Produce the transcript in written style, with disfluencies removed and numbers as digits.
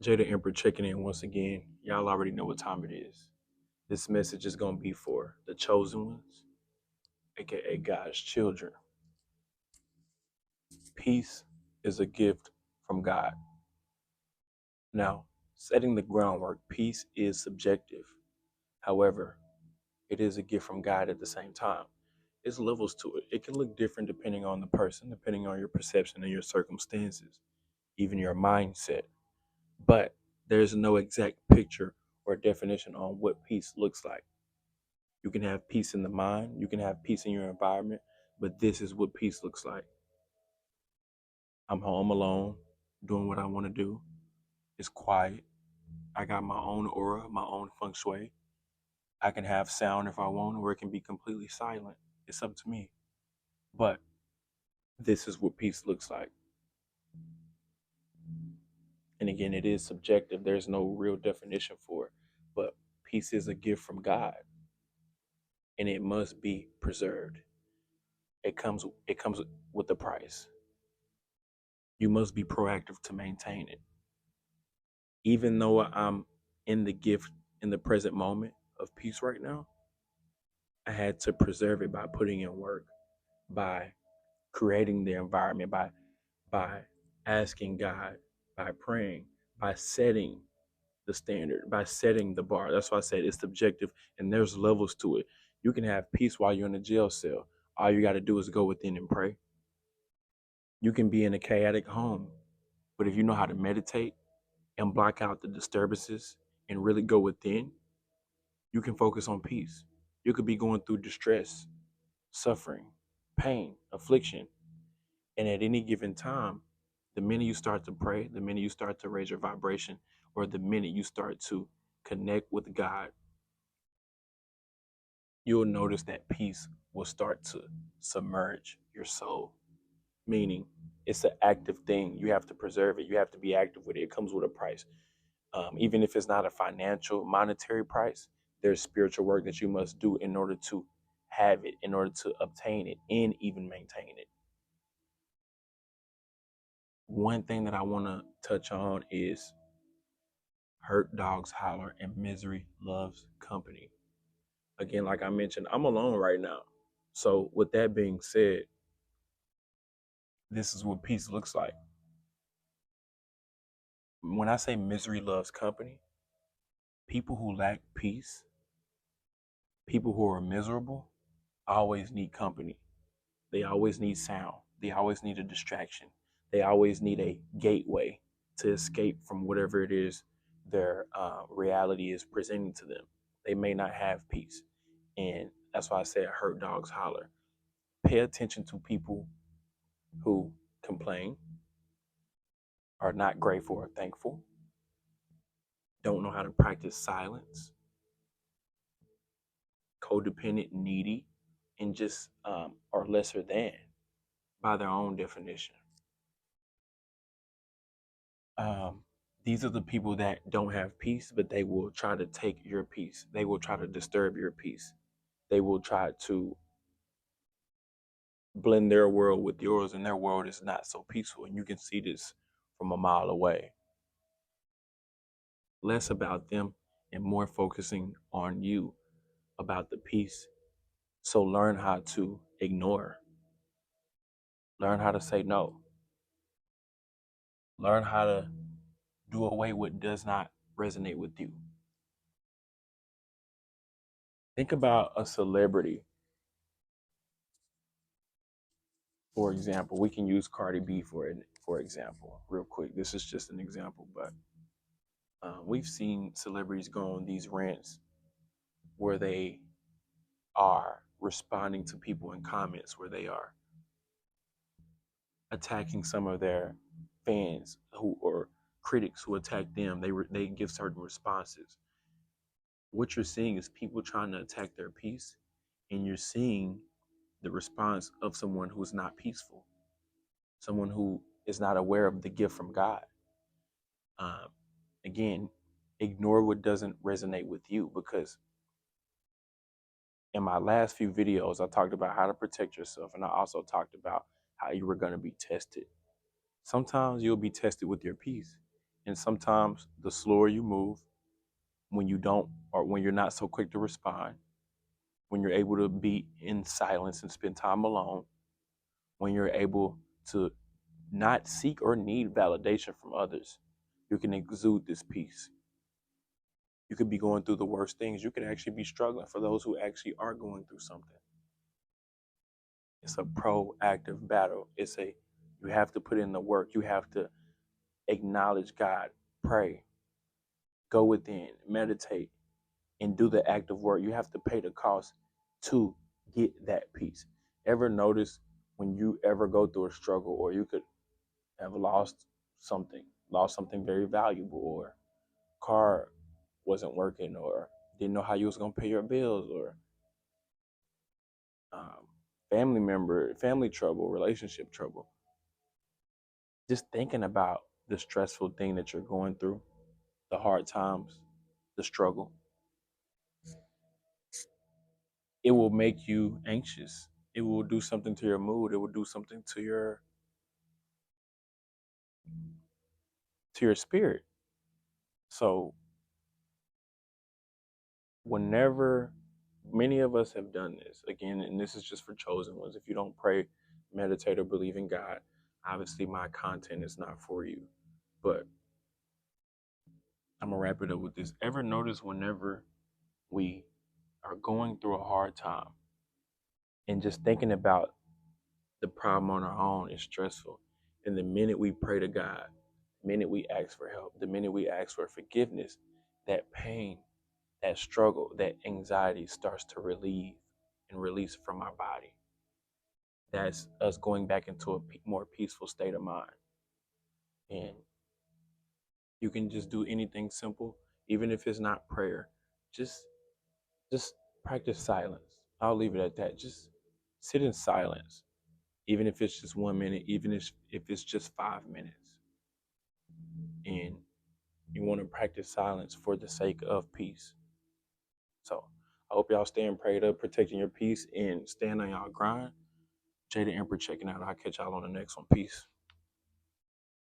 Jada Emperor checking in once again. Y'all already know what time it is. This message is going to be for the chosen ones, aka God's children. Peace is a gift from God. Now, setting the groundwork, peace is subjective. However, it is a gift from God at the same time. There's levels to it. It can look different depending on the person, depending on your perception and your circumstances, even your mindset. But there's no exact picture or definition on what peace looks like. You can have peace in the mind, you can have peace in your environment, but this is what peace looks like. I'm home alone, doing what I want to do. It's quiet. I got my own aura, my own feng shui. I can have sound if I want, or it can be completely silent. It's up to me. But this is what peace looks like. And again, it is subjective. There's no real definition for it. But peace is a gift from God, and it must be preserved. It comes with a price. You must be proactive to maintain it. Even though I'm in the gift in the present moment of peace right now, I had to preserve it by putting in work, by creating the environment, by asking God, by praying, by setting the standard, by setting the bar. That's why I said it's subjective and there's levels to it. You can have peace while you're in a jail cell. All you got to do is go within and pray. You can be in a chaotic home, but if you know how to meditate and block out the disturbances and really go within, you can focus on peace. You could be going through distress, suffering, pain, affliction, and at any given time, the minute you start to pray, the minute you start to raise your vibration, or the minute you start to connect with God, you'll notice that peace will start to submerge your soul. Meaning, it's an active thing. You have to preserve it. You have to be active with it. It comes with a price. Even if it's not a financial, monetary price, there's spiritual work that you must do in order to have it, in order to obtain it, and even maintain it. One thing that I want to touch on is hurt dogs holler and misery loves company. Again, like I mentioned, I'm alone right now. So, with that being said, this is what peace looks like. When I say misery loves company, people who lack peace, people who are miserable, always need company. They always need sound. They always need a distraction. They always need a gateway to escape from whatever it is their reality is presenting to them. They may not have peace. And that's why I say hurt dogs holler. Pay attention to people who complain, are not grateful or thankful, don't know how to practice silence, codependent, needy, and just are lesser than by their own definition. Um, these are the people that don't have peace, but they will try to take your peace. They will try to disturb your peace. They will try to blend their world with yours, and their world is not so peaceful. And you can see this from a mile away. Less about them and more focusing on you, about the peace. So learn how to ignore, learn how to say no, learn how to do away with what does not resonate with you. Think about a celebrity, for example. We can use Cardi B for example, real quick. This is just an example, but we've seen celebrities go on these rants where they are responding to people in comments, where they are attacking some of their fans who or critics who attack them. They give certain responses. What you're seeing is people trying to attack their peace, and you're seeing the response of someone who is not peaceful, someone who is not aware of the gift from God. Um, Again, ignore what doesn't resonate with you, because in my last few videos, I talked about how to protect yourself, and I also talked about how you were going to be tested. Sometimes you'll be tested with your peace. And sometimes the slower you move, when you don't, or when you're not so quick to respond, when you're able to be in silence and spend time alone, when you're able to not seek or need validation from others, you can exude this peace. You could be going through the worst things. You could actually be struggling for those who actually are going through something. It's a proactive battle. You have to put in the work. You have to acknowledge God, pray, go within, meditate, and do the active work. You have to pay the cost to get that peace. Ever notice when you ever go through a struggle, or you could have lost something very valuable, or car wasn't working, or didn't know how you was gonna pay your bills, or um, family trouble, relationship trouble. Just thinking about the stressful thing that you're going through, the hard times, the struggle, it will make you anxious. It will do something to your mood. It will do something to your spirit. So whenever many of us have done this, again, and this is just for chosen ones. If you don't pray, meditate, or believe in God, obviously my content is not for you. But I'm gonna wrap it up with this. Ever notice whenever we are going through a hard time and just thinking about the problem on our own is stressful. And the minute we pray to God, the minute we ask for help, the minute we ask for forgiveness, that pain, that struggle, that anxiety starts to relieve and release from our body. That's us going back into a more peaceful state of mind. And you can just do anything simple, even if it's not prayer. Just just practice silence. I'll leave it at that. Just sit in silence, even if it's just 1 minute, even if it's just 5 minutes. And you want to practice silence for the sake of peace. So I hope y'all staying prayed up, protecting your peace, and staying on y'all grind. Jada Emperor checking out. I'll catch y'all on the next one. Peace.